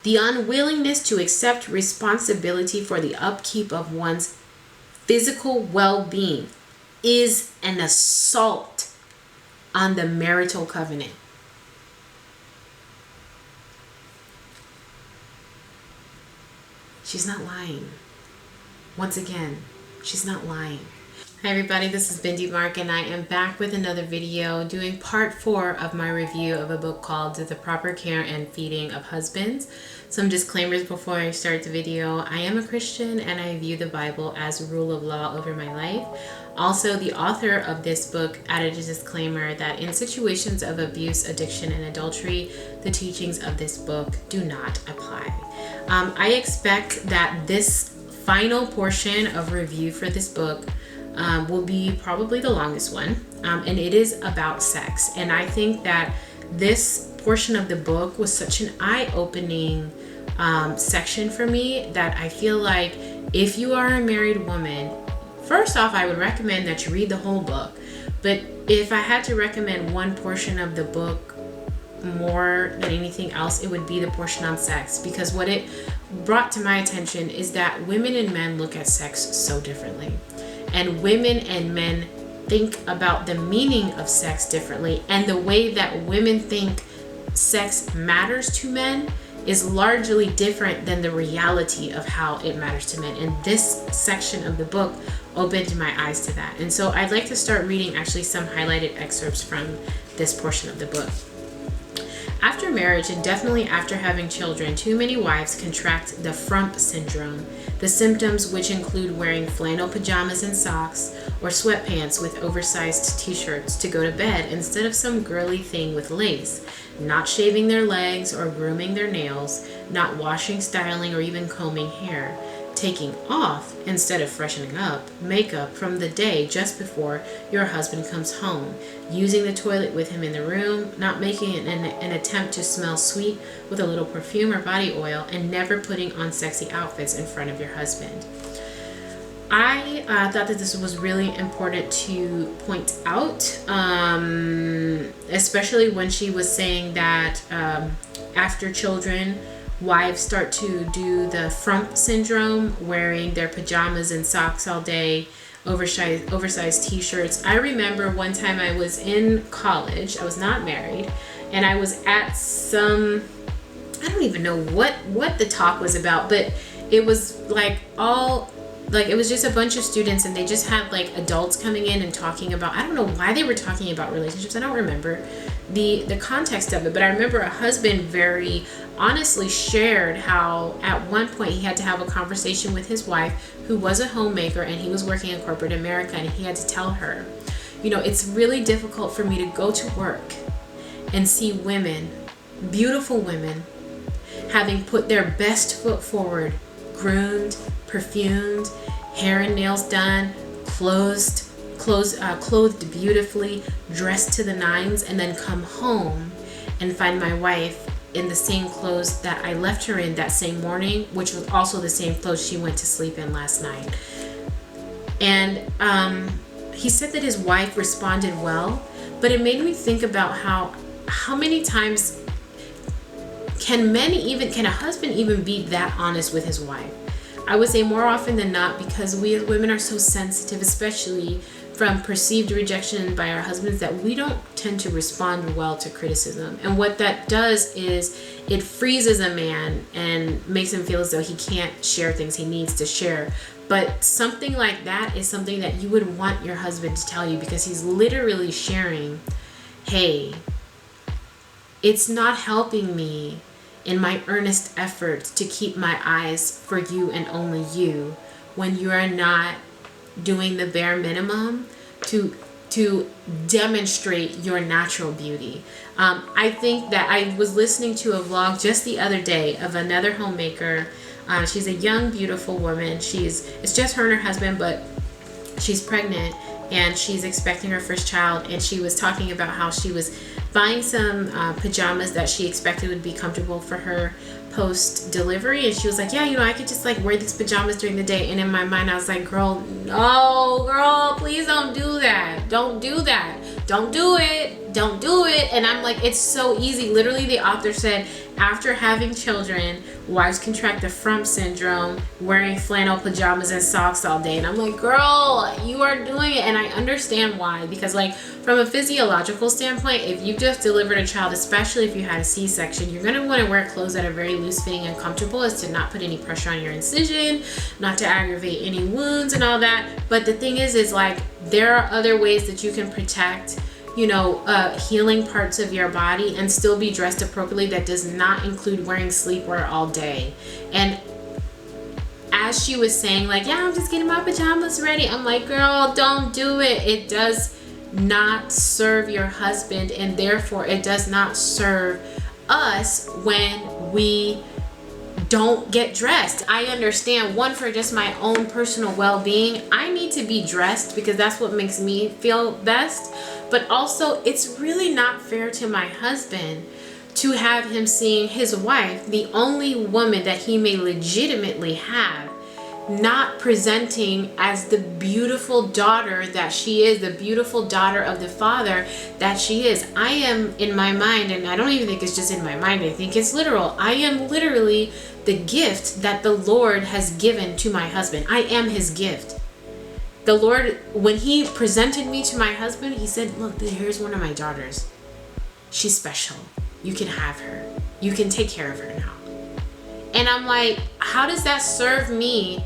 The unwillingness to accept responsibility for the upkeep of one's physical well-being is an assault on the marital covenant. She's not lying. Once again, she's not lying. Hi everybody, this is Bindi Mark and I am back with another video doing part 4 of my review of a book called The Proper Care and Feeding of Husbands. Some disclaimers before I start the video. I am a Christian and I view the Bible as rule of law over my life. Also, the author of this book added a disclaimer that in situations of abuse, addiction, and adultery, the teachings of this book do not apply. I expect that this final portion of review for this book will be probably the longest one, and it is about sex. And I think that this portion of the book was such an eye-opening section for me that I feel like if you are a married woman, first off, I would recommend that you read the whole book. But if I had to recommend one portion of the book more than anything else, it would be the portion on sex, because what it brought to my attention is that women and men look at sex so differently. And women and men think about the meaning of sex differently. And the way that women think sex matters to men is largely different than the reality of how it matters to men. And this section of the book opened my eyes to that. And so I'd like to start reading actually some highlighted excerpts from this portion of the book. After marriage, and definitely after having children, too many wives contract the Frump syndrome, the symptoms which include wearing flannel pajamas and socks, or sweatpants with oversized t-shirts to go to bed instead of some girly thing with lace, not shaving their legs or grooming their nails, not washing, styling, or even combing hair, taking off instead of freshening up makeup from the day just before your husband comes home, using the toilet with him in the room, not making an attempt to smell sweet with a little perfume or body oil, and never putting on sexy outfits in front of your husband. I thought that this was really important to point out, especially when she was saying that after children, wives start to do the Frump syndrome, wearing their pajamas and socks all day, oversized t-shirts. I remember one time I was in college, I was not married, and I was at some, I don't even know what the talk was about, but it was it was just a bunch of students, and they just had like adults coming in and talking about, I don't know why they were talking about relationships. I don't remember the context of it, but I remember a husband very honestly shared how at one point he had to have a conversation with his wife, who was a homemaker, and he was working in corporate America, and he had to tell her, you know, it's really difficult for me to go to work and see women, beautiful women, having put their best foot forward, groomed, perfumed, hair and nails done, clothed beautifully, dressed to the nines, and then come home and find my wife in the same clothes that I left her in that same morning, which was also the same clothes she went to sleep in last night. And he said that his wife responded well, but it made me think about how many times can a husband even be that honest with his wife? I would say more often than not, because we as women are so sensitive, especially from perceived rejection by our husbands, that we don't tend to respond well to criticism. And what that does is it freezes a man and makes him feel as though he can't share things he needs to share. But something like that is something that you would want your husband to tell you, because he's literally sharing, hey, it's not helping me in my earnest efforts to keep my eyes for you and only you, when you are not doing the bare minimum to demonstrate your natural beauty. I think that I was listening to a vlog just the other day of another homemaker. She's a young, beautiful woman. It's just her and her husband, but she's pregnant and she's expecting her first child. And she was talking about how she was buying some pajamas that she expected would be comfortable for her post delivery, and she was like, yeah, you know, I could just like wear these pajamas during the day. And in my mind I was like, no, girl, please don't do that. Don't do that. Don't do it. don't do it. And I'm like, it's so easy. Literally, the author said, after having children, wives contract the Frump syndrome, wearing flannel pajamas and socks all day. And I'm like, girl, you are doing it. And I understand why, because like from a physiological standpoint, if you've just delivered a child, especially if you had a C-section, you're going to want to wear clothes that are very loose fitting and comfortable, as to not put any pressure on your incision, not to aggravate any wounds and all that. But the thing is like, there are other ways that you can protect, you know, healing parts of your body and still be dressed appropriately. That does not include wearing sleepwear all day. And as she was saying, like, yeah, I'm just getting my pajamas ready, I'm like, girl, don't do it. It does not serve your husband, and therefore it does not serve us when we don't get dressed. I understand, one, for just my own personal well-being, I need to be dressed because that's what makes me feel best. But also, it's really not fair to my husband to have him seeing his wife, the only woman that he may legitimately have, not presenting as the beautiful daughter that she is, the beautiful daughter of the father that she is. I am, in my mind, and I don't even think it's just in my mind, I think it's literal, I am literally the gift that the Lord has given to my husband. I am his gift. The Lord, when he presented me to my husband, he said, look, here's one of my daughters. She's special. You can have her. You can take care of her now. And I'm like, how does that serve me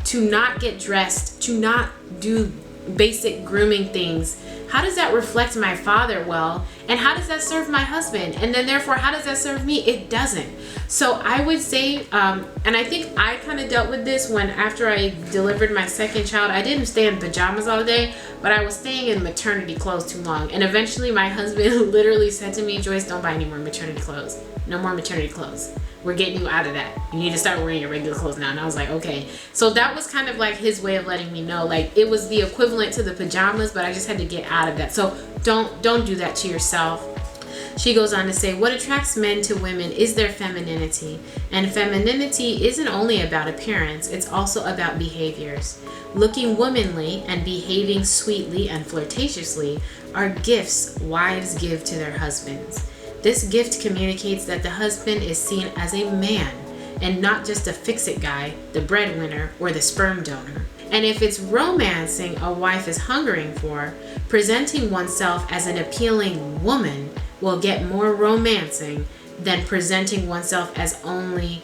to not get dressed, to not do basic grooming things? How does that reflect my father well? And how does that serve my husband? And then therefore, how does that serve me? It doesn't. So I would say, and I think I kind of dealt with this when, after I delivered my second child, I didn't stay in pajamas all day, but I was staying in maternity clothes too long. And eventually my husband literally said to me, Joyce, don't buy any more maternity clothes. No more maternity clothes. We're getting you out of that. You need to start wearing your regular clothes now. And I was like, okay. So that was kind of like his way of letting me know, like, it was the equivalent to the pajamas, but I just had to get out of that. So don't do that to yourself. She goes on to say, what attracts men to women is their femininity. And femininity isn't only about appearance, it's also about behaviors. Looking womanly and behaving sweetly and flirtatiously are gifts wives give to their husbands. This gift communicates that the husband is seen as a man and not just a fix-it guy, the breadwinner, or the sperm donor. And if it's romancing a wife is hungering for, presenting oneself as an appealing woman will get more romancing than presenting oneself as only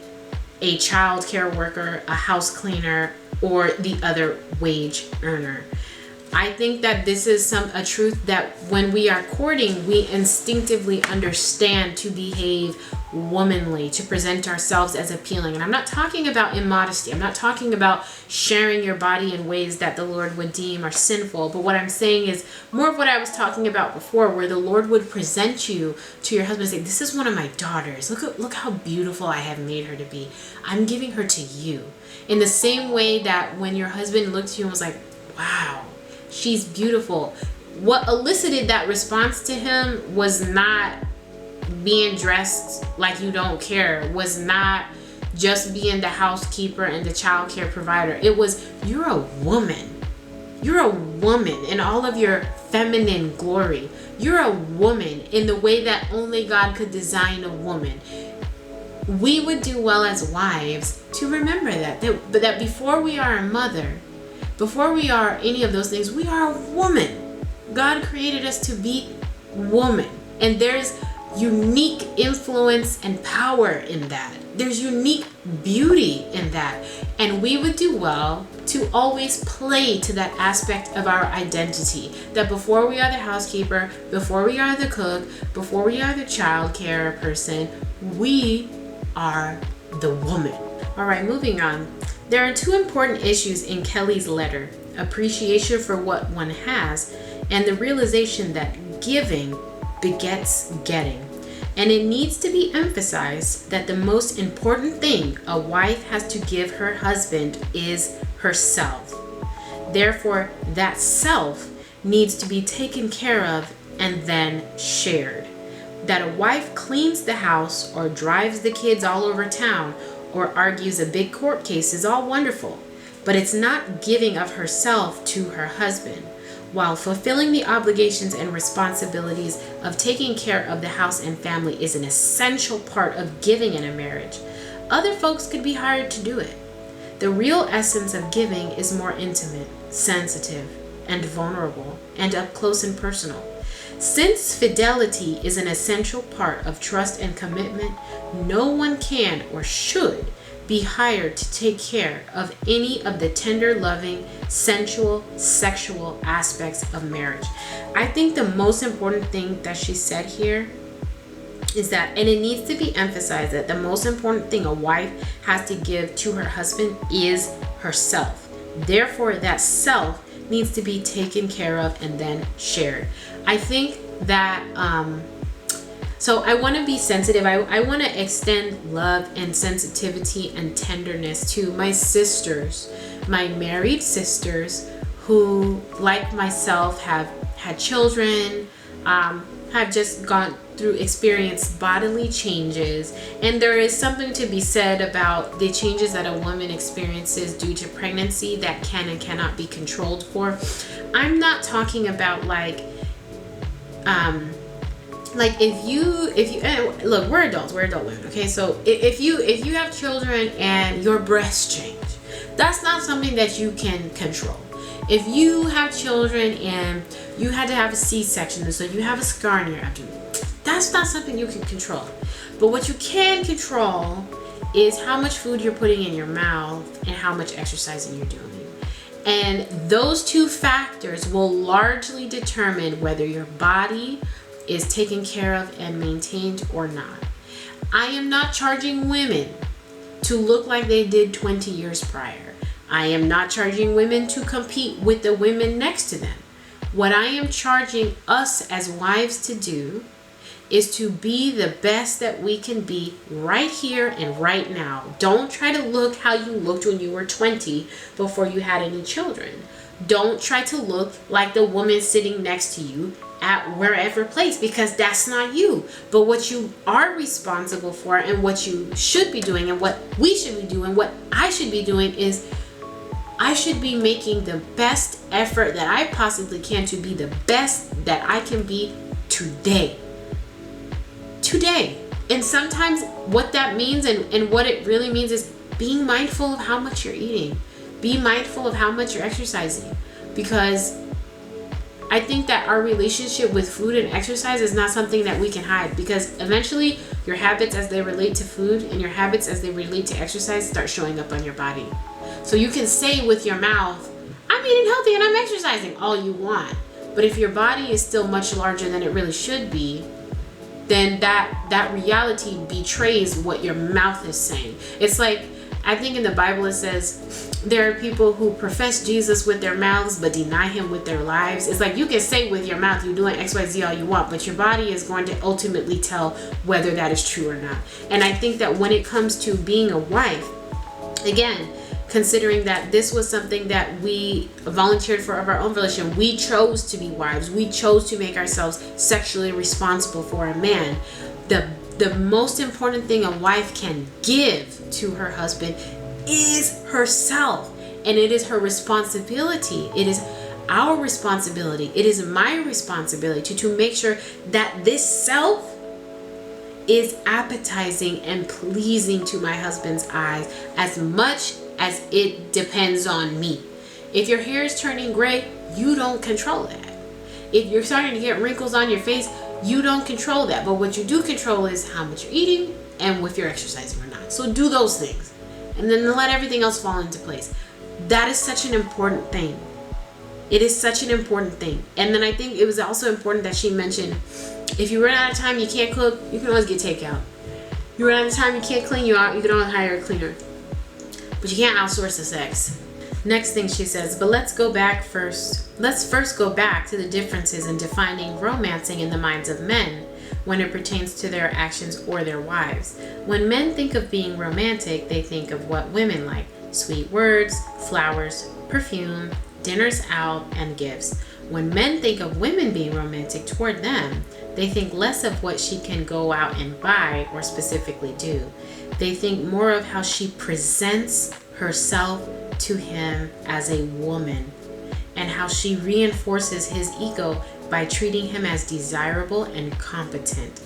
a child care worker, a house cleaner, or the other wage earner. I think that this is a truth that when we are courting, we instinctively understand to behave womanly, to present ourselves as appealing. And I'm not talking about immodesty. I'm not talking about sharing your body in ways that the Lord would deem are sinful. But what I'm saying is more of what I was talking about before, where the Lord would present you to your husband and say, this is one of my daughters. Look how beautiful I have made her to be. I'm giving her to you. In the same way that when your husband looked at you and was like, wow, she's beautiful. What elicited that response to him was not being dressed like you don't care, was not just being the housekeeper and the child care provider. It was, you're a woman. You're a woman in all of your feminine glory. You're a woman in the way that only God could design a woman. We would do well as wives to remember that before we are a mother, before we are any of those things, we are a woman. God created us to be woman. And there's unique influence and power in that. There's unique beauty in that. And we would do well to always play to that aspect of our identity. That before we are the housekeeper, before we are the cook, before we are the child care person, we are the woman. All right, moving on. There are two important issues in Kelly's letter: appreciation for what one has, and the realization that giving begets getting. And it needs to be emphasized that the most important thing a wife has to give her husband is herself. Therefore, that self needs to be taken care of and then shared. That a wife cleans the house or drives the kids all over town or argues a big court case is all wonderful, but it's not giving of herself to her husband. While fulfilling the obligations and responsibilities of taking care of the house and family is an essential part of giving in a marriage, other folks could be hired to do it. The real essence of giving is more intimate, sensitive, and vulnerable, and up close and personal. Since fidelity is an essential part of trust and commitment, no one can or should be hired to take care of any of the tender, loving, sensual, sexual aspects of marriage. I think the most important thing that she said here is that, and it needs to be emphasized, that the most important thing a wife has to give to her husband is herself. Therefore, that self needs to be taken care of and then shared. I think that so I want to be sensitive. I want to extend love and sensitivity and tenderness to my sisters, my married sisters who, like myself, have had children, have just gone through experienced bodily changes. And there is something to be said about the changes that a woman experiences due to pregnancy that can and cannot be controlled for. I'm not talking about like if you look, we're adult women, okay? So if you have children and your breasts change, that's not something that you can control. If you have children and you had to have a C-section, so you have a scar in your abdomen, that's not something you can control. But what you can control is how much food you're putting in your mouth and how much exercising you're doing. And those two factors will largely determine whether your body is taken care of and maintained or not. I am not charging women to look like they did 20 years prior. I am not charging women to compete with the women next to them. What I am charging us as wives to do is to be the best that we can be right here and right now. Don't try to look how you looked when you were 20 before you had any children. Don't try to look like the woman sitting next to you at wherever place, because that's not you. But what you are responsible for and what you should be doing and what we should be doing, what I should be doing, is I should be making the best effort that I possibly can to be the best that I can be today. And sometimes what that means and what it really means is being mindful of how much you're eating. Be mindful of how much you're exercising, because I think that our relationship with food and exercise is not something that we can hide, because eventually your habits as they relate to food and your habits as they relate to exercise start showing up on your body. So you can say with your mouth, I'm eating healthy and I'm exercising, all you want. But if your body is still much larger than it really should be, then that reality betrays what your mouth is saying. It's like, I think in the Bible it says there are people who profess Jesus with their mouths but deny him with their lives. It's like you can say with your mouth you're doing XYZ all you want, but your body is going to ultimately tell whether that is true or not. And I think that when it comes to being a wife, again, considering that this was something that we volunteered for of our own volition, we chose to be wives, we chose to make ourselves sexually responsible for a man. The most important thing a wife can give to her husband is herself, and it is her responsibility. It is our responsibility. It is my responsibility to make sure that this self is appetizing and pleasing to my husband's eyes as much as it depends on me. If your hair is turning gray, you don't control that. If you're starting to get wrinkles on your face, you don't control that. But what you do control is how much you're eating and if you're exercising or not. So do those things, and then let everything else fall into place. That is such an important thing. It is such an important thing. And then I think it was also important that she mentioned, if you run out of time, you can't cook, you can always get takeout. You run out of time, you can't clean you out, you can always hire a cleaner. But you can't outsource the sex. Next thing she says, but let's first go back to the differences in defining romancing in the minds of men when it pertains to their actions or their wives. When men think of being romantic, they think of what women like: sweet words, flowers, perfume, dinners out, and gifts. When men think of women being romantic toward them, they think less of what she can go out and buy or specifically do. They think more of how she presents herself to him as a woman. and how she reinforces his ego by treating him as desirable and competent.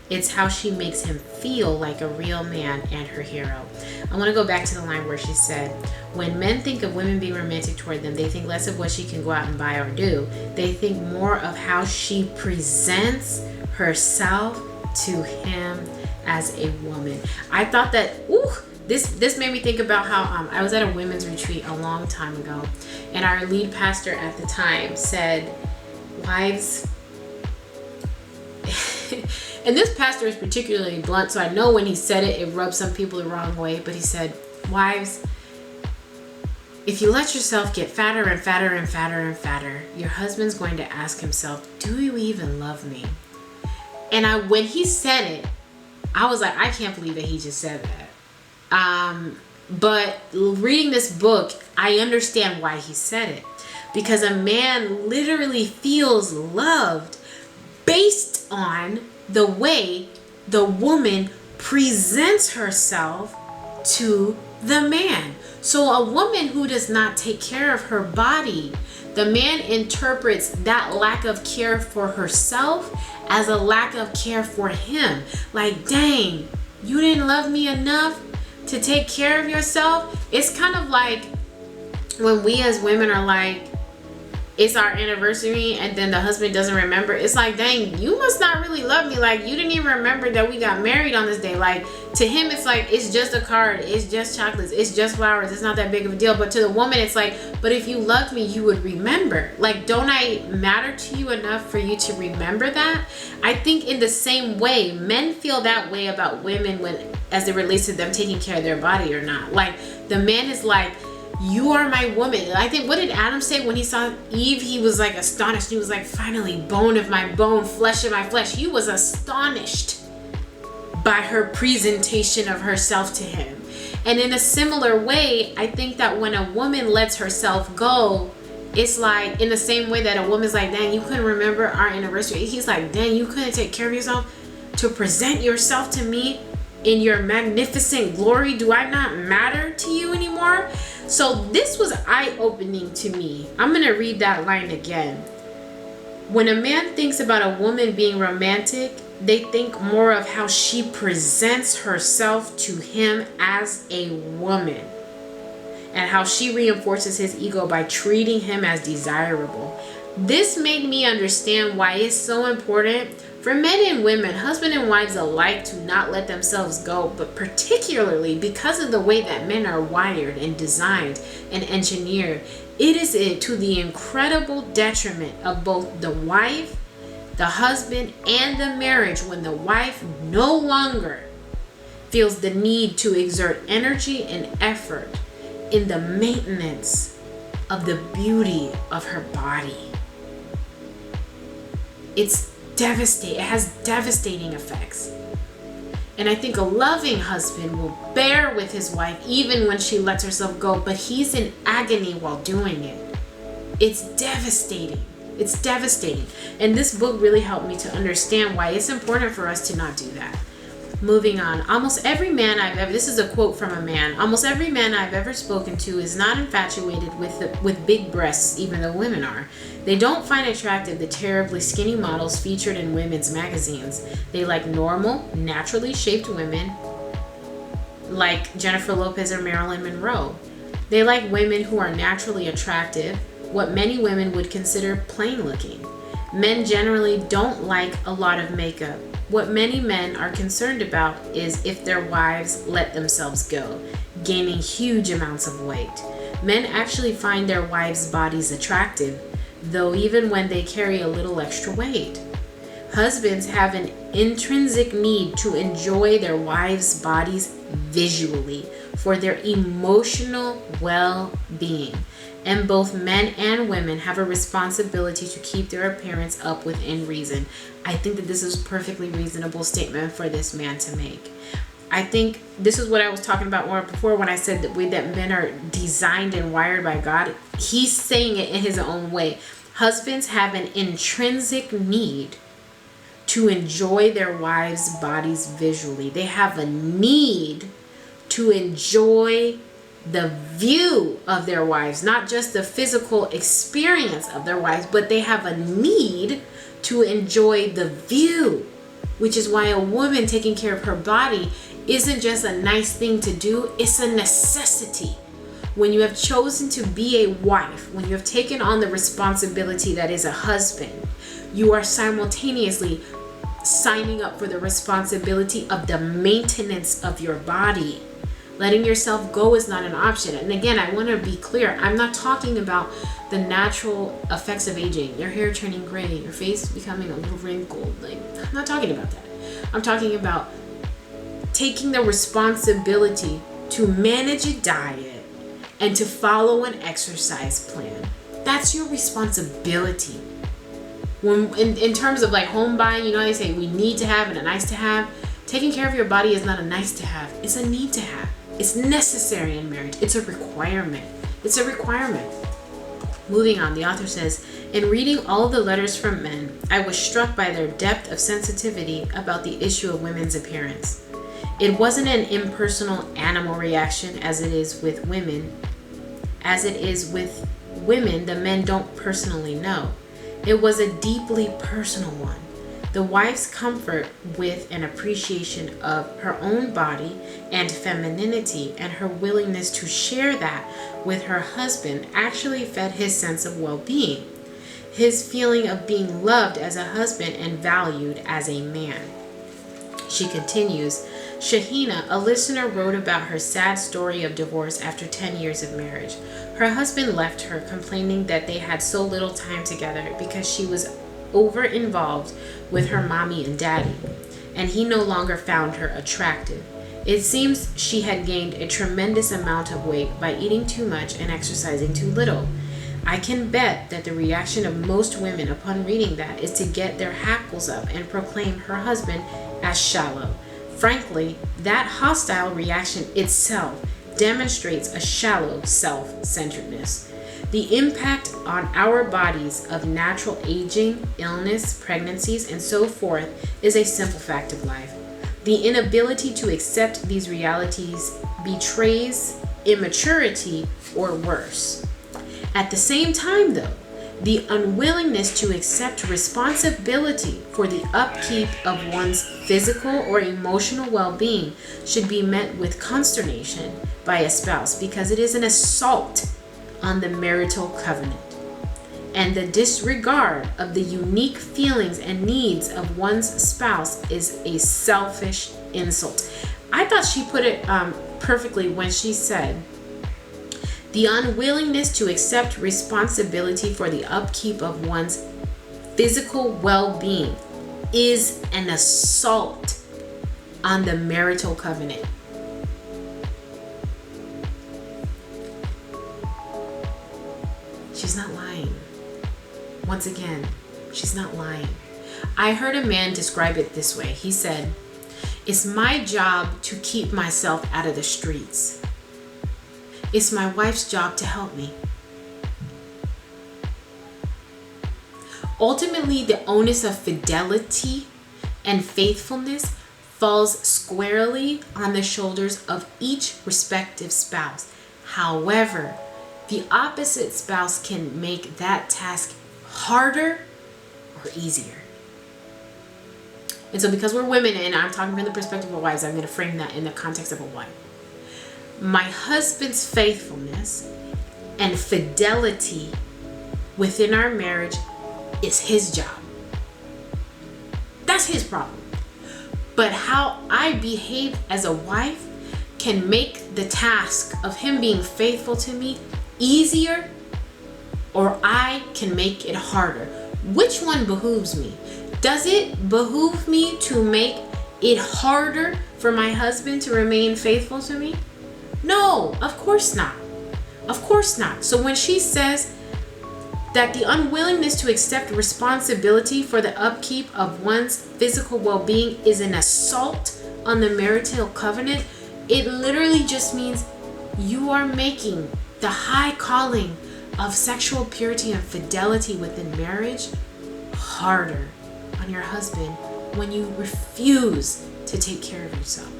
It's how she makes him feel like a real man and her hero. I want to go back to the line where she said, when men think of women being romantic toward them, they think less of what she can go out and buy or do. They think more of how she presents herself to him as a woman. I thought that, this made me think about how I was at a women's retreat a long time ago, and our lead pastor at the time said, wives, and this pastor is particularly blunt, so I know when he said it, it rubbed some people the wrong way, but he said, wives, if you let yourself get fatter and fatter and fatter and fatter, your husband's going to ask himself, do you even love me? And when he said it, I was like, I can't believe that he just said that. But reading this book, I understand why he said it. Because a man literally feels loved based on the way the woman presents herself to the man. So a woman who does not take care of her body, the man interprets that lack of care for herself as a lack of care for him. Like, dang, you didn't love me enough to take care of yourself. It's kind of like when we as women are like, it's our anniversary and then the husband doesn't remember. It's like, dang, you must not really love me. Like, you didn't even remember that we got married on this day. Like, to him, it's like, it's just a card. It's just chocolates. It's just flowers. It's not that big of a deal. But to the woman, it's like, but if you loved me, you would remember. Like, don't I matter to you enough for you to remember that? I think in the same way, men feel that way about women as it relates to them taking care of their body or not. Like, the man is like, you are my woman. I think, what did Adam say when he saw Eve? He was like astonished. He was like, finally, bone of my bone, flesh of my flesh. He was astonished by her presentation of herself to him. And in a similar way, I think that when a woman lets herself go, it's like in the same way that a woman's like, dang, you couldn't remember our anniversary. He's like, dang, you couldn't take care of yourself to present yourself to me in your magnificent glory. Do I not matter to you anymore? So this was eye-opening to me. I'm going to read that line again. When a man thinks about a woman being romantic, they think more of how she presents herself to him as a woman and how she reinforces his ego by treating him as desirable. This made me understand why it's so important for men and women, husband and wives alike, to not let themselves go, but particularly because of the way that men are wired and designed and engineered, it is to the incredible detriment of both the wife, the husband, and the marriage when the wife no longer feels the need to exert energy and effort in the maintenance of the beauty of her body. It's devastating. It has devastating effects. And I think a loving husband will bear with his wife even when she lets herself go, but he's in agony while doing it. It's devastating. It's devastating. And this book really helped me to understand why it's important for us to not do that. Moving on. Almost every man this is a quote from a man. Almost every man I've ever spoken to is not infatuated with big breasts, even though women are. They don't find attractive the terribly skinny models featured in women's magazines. They like normal, naturally shaped women like Jennifer Lopez or Marilyn Monroe. They like women who are naturally attractive, what many women would consider plain looking. Men generally don't like a lot of makeup. What many men are concerned about is if their wives let themselves go, gaining huge amounts of weight. Men actually find their wives' bodies attractive, though even when they carry a little extra weight. Husbands have an intrinsic need to enjoy their wives' bodies visually for their emotional well-being. And both men and women have a responsibility to keep their appearance up within reason. I think that this is a perfectly reasonable statement for this man to make. I think this is what I was talking about more before when I said that men are designed and wired by God. He's saying it in his own way. Husbands have an intrinsic need to enjoy their wives' bodies visually. They have a need to enjoy the view of their wives, not just the physical experience of their wives, but they have a need to enjoy the view, which is why a woman taking care of her body isn't just a nice thing to do, it's a necessity. When you have chosen to be a wife, when you have taken on the responsibility that is a husband, you are simultaneously signing up for the responsibility of the maintenance of your body. Letting yourself go is not an option. And again, I want to be clear. I'm not talking about the natural effects of aging, your hair turning gray, your face becoming a little wrinkled. Like, I'm not talking about that. I'm talking about taking the responsibility to manage a diet and to follow an exercise plan. That's your responsibility. When in terms of like home buying, you know, they say we need to have and a nice to have. Taking care of your body is not a nice to have. It's a need to have. It's necessary in marriage. It's a requirement. It's a requirement. Moving on, the author says, in reading all the letters from men, I was struck by their depth of sensitivity about the issue of women's appearance. It wasn't an impersonal animal reaction as it is with women. As it is with women, the men don't personally know. It was a deeply personal one. The wife's comfort with an appreciation of her own body and femininity and her willingness to share that with her husband actually fed his sense of well-being, his feeling of being loved as a husband and valued as a man. She continues, Shahina, a listener, wrote about her sad story of divorce after 10 years of marriage. Her husband left her, complaining that they had so little time together because she was over involved with her mommy and daddy, and he no longer found her attractive. It seems she had gained a tremendous amount of weight by eating too much and exercising too little. I can bet that the reaction of most women upon reading that is to get their hackles up and proclaim her husband as shallow. Frankly, that hostile reaction itself demonstrates a shallow self-centeredness. The impact on our bodies of natural aging, illness, pregnancies, and so forth is a simple fact of life. The inability to accept these realities betrays immaturity or worse. At the same time, though, the unwillingness to accept responsibility for the upkeep of one's physical or emotional well-being should be met with consternation by a spouse because it is an assault on the marital covenant, and the disregard of the unique feelings and needs of one's spouse is a selfish insult. I thought she put it perfectly when she said, the unwillingness to accept responsibility for the upkeep of one's physical well-being is an assault on the marital covenant. She's not lying. Once again, she's not lying. I heard a man describe it this way. He said, it's my job to keep myself out of the streets. It's my wife's job to help me. Ultimately, the onus of fidelity and faithfulness falls squarely on the shoulders of each respective spouse. However, the opposite spouse can make that task harder or easier. And so because we're women, and I'm talking from the perspective of wives, I'm going to frame that in the context of a wife. My husband's faithfulness and fidelity within our marriage is his job. That's his problem. But how I behave as a wife can make the task of him being faithful to me easier, or I can make it harder. Which one behooves me? Does it behoove me to make it harder for my husband to remain faithful to me? No, of course not. Of course not. So when she says that the unwillingness to accept responsibility for the upkeep of one's physical well-being is an assault on the marital covenant, it literally just means you are making the high calling of sexual purity and fidelity within marriage harder on your husband when you refuse to take care of yourself.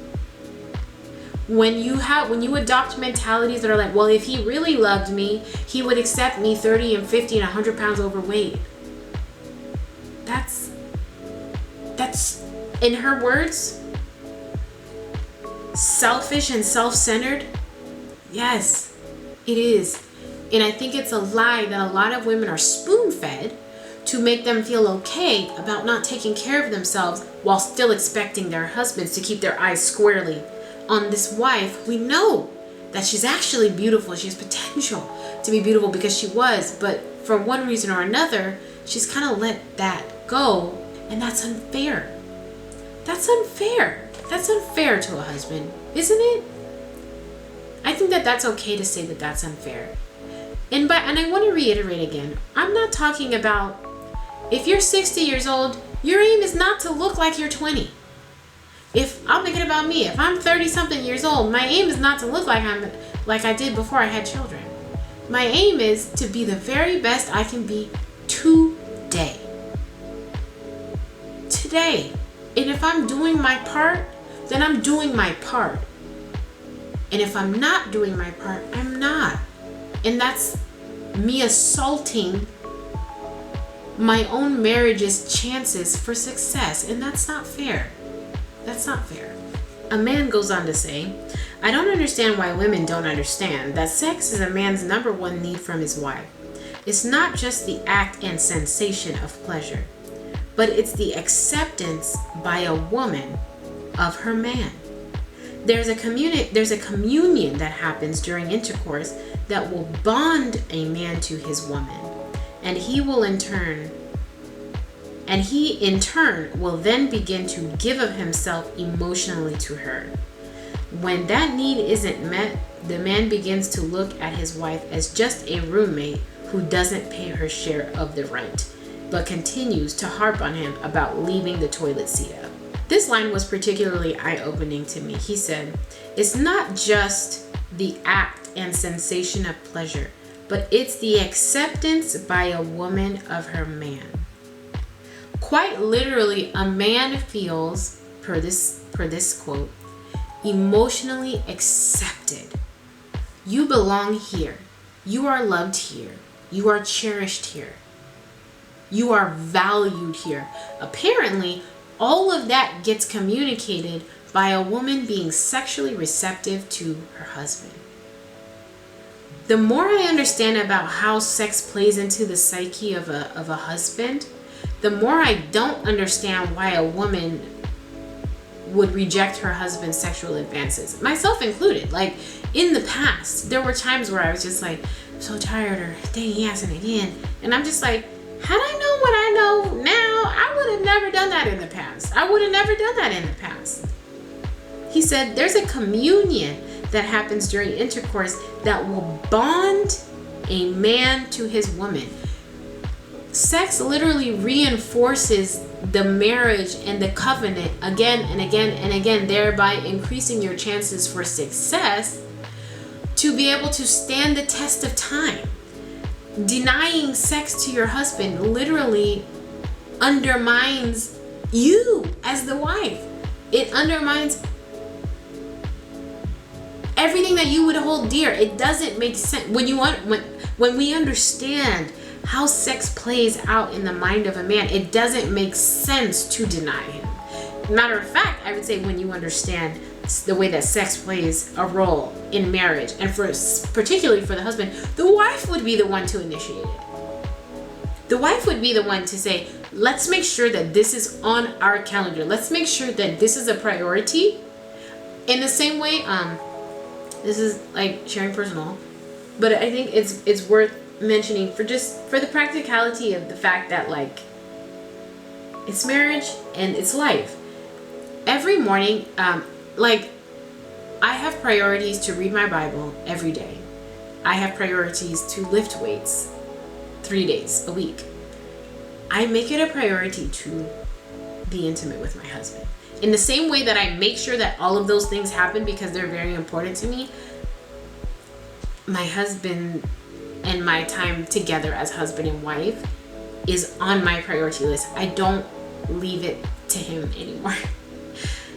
When you adopt mentalities that are like, well, if he really loved me, he would accept me 30 and 50 and 100 pounds overweight. That's in her words, selfish and self-centered. Yes, it is. And I think it's a lie that a lot of women are spoon-fed to make them feel okay about not taking care of themselves while still expecting their husbands to keep their eyes squarely on this wife. We know that she's actually beautiful. She has potential to be beautiful because she was, but for one reason or another, she's kind of let that go, and that's unfair. That's unfair. That's unfair to a husband, isn't it? I think that that's okay to say that that's unfair. And I want to reiterate again, I'm not talking about if you're 60 years old, your aim is not to look like you're 20. If I'm thinking about me, if I'm 30 something years old, my aim is not to look like I did before I had children. My aim is to be the very best I can be today. Today. And if I'm doing my part, then I'm doing my part. And if I'm not doing my part, I'm not. And that's me assaulting my own marriage's chances for success. And that's not fair. That's not fair. A man goes on to say, I don't understand why women don't understand that sex is a man's number one need from his wife. It's not just the act and sensation of pleasure, but it's the acceptance by a woman of her man. There's a communion that happens during intercourse that will bond a man to his woman, and he in turn will then begin to give of himself emotionally to her. When that need isn't met, the man begins to look at his wife as just a roommate who doesn't pay her share of the rent, but continues to harp on him about leaving the toilet seat up. This line was particularly eye-opening to me. He said, it's not just the act and sensation of pleasure, but it's the acceptance by a woman of her man. Quite literally, a man feels, per this quote, emotionally accepted. You belong here. You are loved here. You are cherished here. You are valued here. Apparently, all of that gets communicated by a woman being sexually receptive to her husband. The more I understand about how sex plays into the psyche of a husband, the more I don't understand why a woman would reject her husband's sexual advances, myself included. Like, in the past, there were times where I was just like, I'm so tired, or dang, he hasn't again. And I'm just like, had I known what I know now, I would have never done that in the past. I would have never done that in the past. He said, there's a communion that happens during intercourse that will bond a man to his woman. Sex literally reinforces the marriage and the covenant again and again and again, thereby increasing your chances for success to be able to stand the test of time. Denying sex to your husband literally undermines you as the wife. It undermines everything that you would hold dear. It doesn't make sense when we understand how sex plays out in the mind of a man. It doesn't make sense to deny him. Matter of fact, I would say when you understand the way that sex plays a role in marriage, and particularly for the husband, the wife would be the one to initiate it. The wife would be the one to say, let's make sure that this is on our calendar. Let's make sure that this is a priority. In the same way, this is like sharing personal, but I think it's worth mentioning for the practicality of the fact that, like, it's marriage and it's life. Every morning, like, I have priorities to read my Bible every day. I have priorities to lift weights 3 days a week. I make it a priority to be intimate with my husband. In the same way that I make sure that all of those things happen because they're very important to me, my husband and my time together as husband and wife is on my priority list. I don't leave it to him anymore.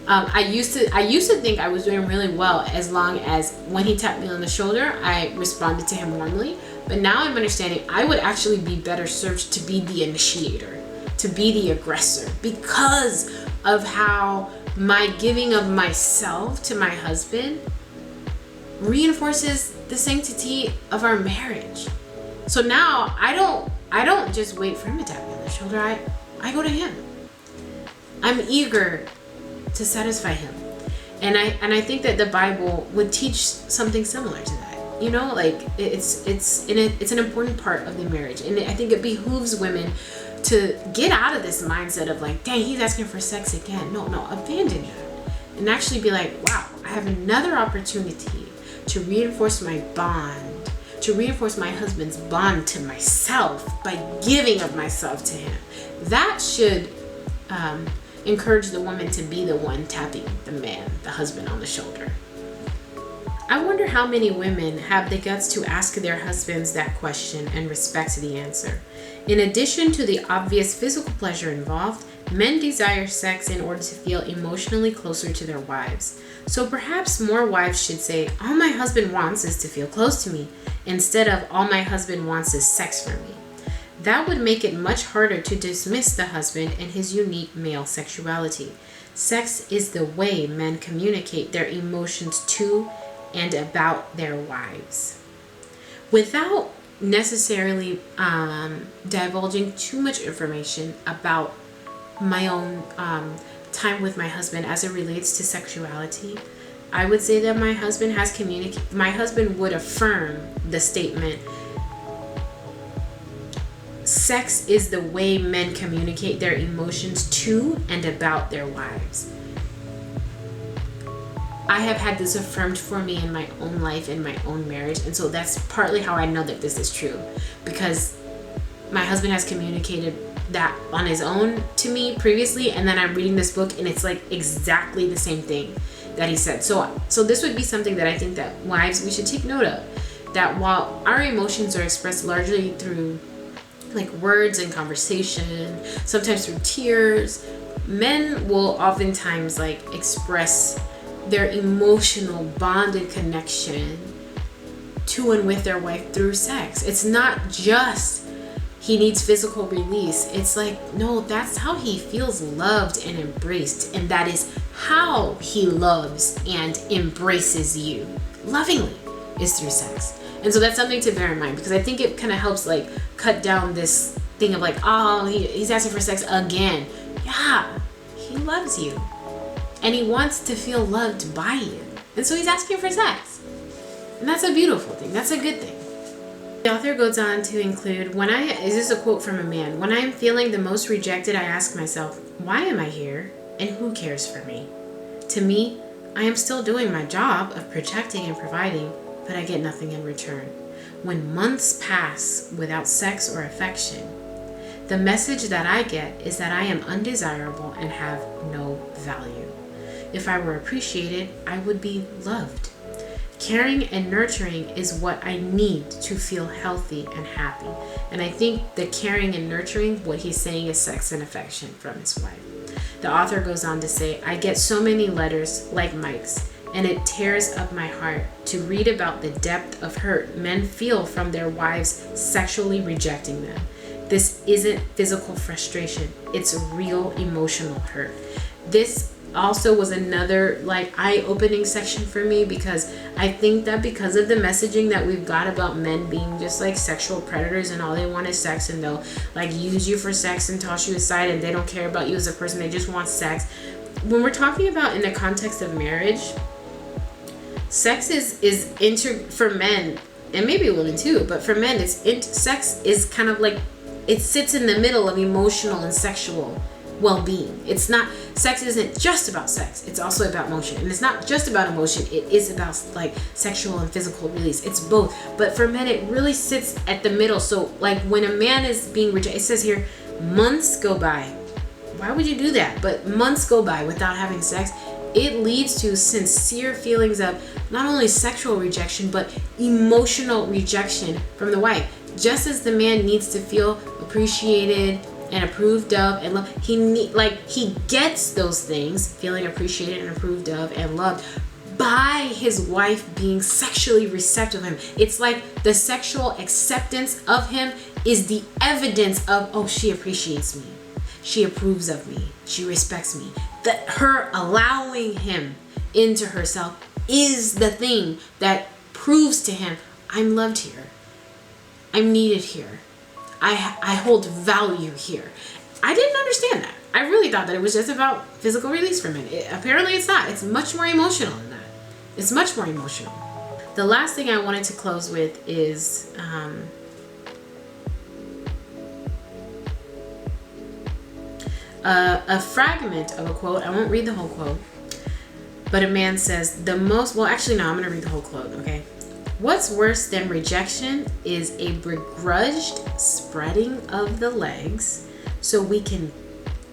I used to think I was doing really well as long as when he tapped me on the shoulder, I responded to him warmly. But now I'm understanding I would actually be better served to be the initiator, to be the aggressor, because of how my giving of myself to my husband reinforces the sanctity of our marriage. So now I don't just wait for him to tap me on the shoulder. I go to him. I'm eager to satisfy him. And I think that the Bible would teach something similar to that. You know, like it's an important part of the marriage. And I think it behooves women to get out of this mindset of like, dang, he's asking for sex again. No, abandon that. And actually be like, wow, I have another opportunity to reinforce my bond, to reinforce my husband's bond to myself by giving of myself to him. That should encourage the woman to be the one tapping the man, the husband, on the shoulder. I wonder how many women have the guts to ask their husbands that question and respect the answer. In addition to the obvious physical pleasure involved, men desire sex in order to feel emotionally closer to their wives. So perhaps more wives should say, all my husband wants is to feel close to me, instead of all my husband wants is sex from me. That would make it much harder to dismiss the husband and his unique male sexuality. Sex is the way men communicate their emotions to and about their wives. Without necessarily divulging too much information about my own time with my husband as it relates to sexuality, I would say that my husband would affirm the statement, sex is the way men communicate their emotions to and about their wives. I have had this affirmed for me in my own life, in my own marriage. And so that's partly how I know that this is true, because my husband has communicated that on his own to me previously. And then I'm reading this book and it's like exactly the same thing that he said. So this would be something that I think that wives, we should take note of, that while our emotions are expressed largely through like words and conversation, sometimes through tears, men will oftentimes like express their emotional bonded connection to and with their wife through sex. It's not just he needs physical release. It's like, no, that's how he feels loved and embraced. And that is how he loves and embraces you lovingly, is through sex. And so that's something to bear in mind, because I think it kind of helps like cut down this thing of like, oh, he's asking for sex again. Yeah, he loves you. And he wants to feel loved by you. And so he's asking for sex. And that's a beautiful thing. That's a good thing. The author goes on to include, this is a quote from a man, when I am feeling the most rejected, I ask myself, why am I here? And who cares for me? To me, I am still doing my job of protecting and providing, but I get nothing in return. When months pass without sex or affection, the message that I get is that I am undesirable and have no value. If I were appreciated, I would be loved. Caring and nurturing is what I need to feel healthy and happy. And I think the caring and nurturing, what he's saying is sex and affection from his wife. The author goes on to say, I get so many letters like Mike's, and it tears up my heart to read about the depth of hurt men feel from their wives sexually rejecting them. This isn't physical frustration, it's real emotional hurt. This also was another like eye-opening section for me, because I think that because of the messaging that we've got about men being just like sexual predators and all they want is sex, and they'll like use you for sex and toss you aside, and they don't care about you as a person, they just want sex. When we're talking about in the context of marriage, sex is for men, and maybe women too, but for men sex is kind of like, it sits in the middle of emotional and sexual well-being. It's not, sex isn't just about sex, it's also about emotion. And it's not just about emotion, it is about like sexual and physical release. It's both. But for men, it really sits at the middle. So like when a man is being rejected, it says here, months go by. Why would you do that? But months go by without having sex. It leads to sincere feelings of not only sexual rejection, but emotional rejection from the wife. Just as the man needs to feel appreciated and approved of and loved. He gets those things, feeling appreciated and approved of and loved by his wife being sexually receptive of him. It's like the sexual acceptance of him is the evidence of, oh, she appreciates me, she approves of me, she respects me. That her allowing him into herself is the thing that proves to him, I'm loved here, I'm needed here, I hold value here. I didn't understand that. I really thought that it was just about physical release for men. Apparently it's not. It's much more emotional than that. It's much more emotional. The last thing I wanted to close with is a fragment of a quote. I won't read the whole quote, but a man says, I'm going to read the whole quote, okay? What's worse than rejection is a begrudged spreading of the legs so we can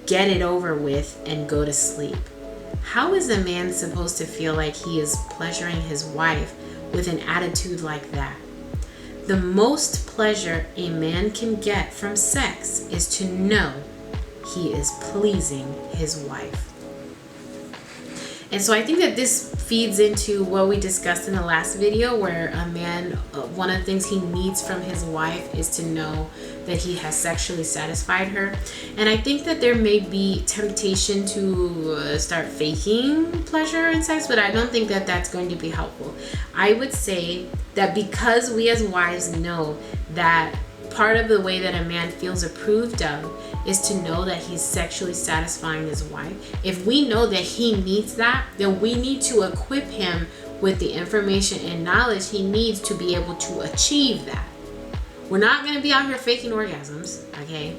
get it over with and go to sleep. How is a man supposed to feel like he is pleasuring his wife with an attitude like that? The most pleasure a man can get from sex is to know he is pleasing his wife. And so I think that this feeds into what we discussed in the last video, where a man, one of the things he needs from his wife is to know that he has sexually satisfied her. And I think that there may be temptation to start faking pleasure in sex, but I don't think that that's going to be helpful. I would say that because we as wives know that part of the way that a man feels approved of is to know that he's sexually satisfying his wife. If we know that he needs that, then we need to equip him with the information and knowledge he needs to be able to achieve that. We're not going to be out here faking orgasms, okay?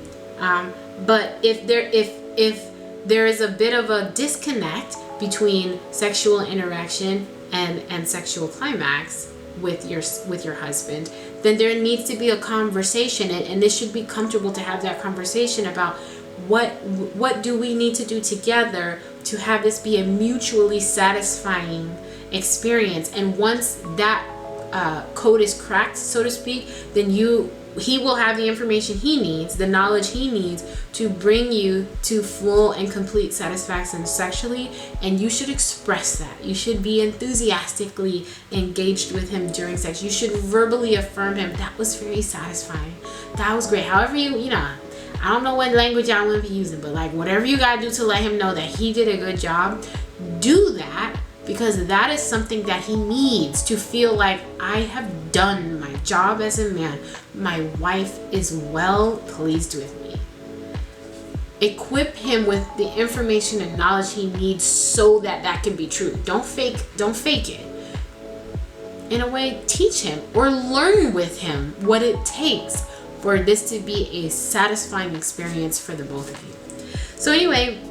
But if there is a bit of a disconnect between sexual interaction and sexual climax with your husband, then there needs to be a conversation, and this should be comfortable to have that conversation about what do we need to do together to have this be a mutually satisfying experience. And once that code is cracked, so to speak, then he will have the information he needs, the knowledge he needs to bring you to full and complete satisfaction sexually, and you should express that. You should be enthusiastically engaged with him during sex. You should verbally affirm him. That was very satisfying. That was great. However I don't know what language y'all want to be using, but like whatever you gotta do to let him know that he did a good job, do that. Because that is something that he needs to feel like, I have done my job as a man. My wife is well pleased with me. Equip him with the information and knowledge he needs so that that can be true. Don't fake it. In a way, teach him or learn with him what it takes for this to be a satisfying experience for the both of you. So anyway,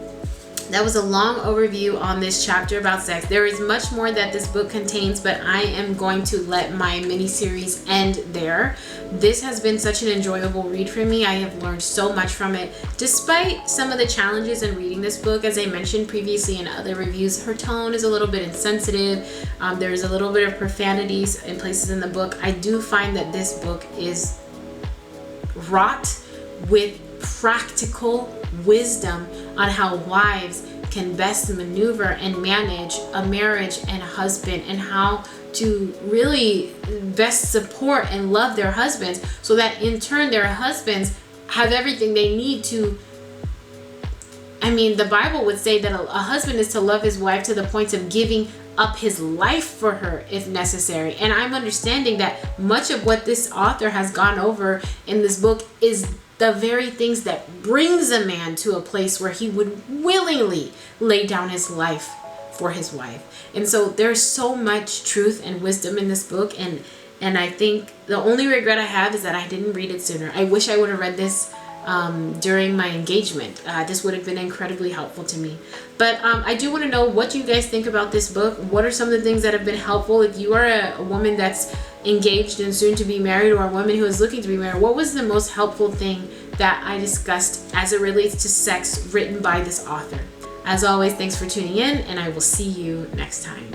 that was a long overview on this chapter about sex. There is much more that this book contains, but I am going to let my mini-series end there. This has been such an enjoyable read for me. I have learned so much from it. Despite some of the challenges in reading this book, as I mentioned previously in other reviews, her tone is a little bit insensitive. There's a little bit of profanities in places in the book. I do find that this book is wrought with practical wisdom on how wives can best maneuver and manage a marriage and a husband, and how to really best support and love their husbands, so that in turn their husbands have everything they need to. I mean, the Bible would say that a husband is to love his wife to the point of giving up his life for her if necessary. And I'm understanding that much of what this author has gone over in this book is the very things that brings a man to a place where he would willingly lay down his life for his wife. And so there's so much truth and wisdom in this book, and I think the only regret I have is that I didn't read it sooner. I wish I would have read this during my engagement. This would have been incredibly helpful to me. But I do want to know what you guys think about this book. What are some of the things that have been helpful? If you are a woman that's engaged and soon to be married, or a woman who is looking to be married, what was the most helpful thing that I discussed as it relates to sex written by this author? As always, thanks for tuning in, and I will see you next time.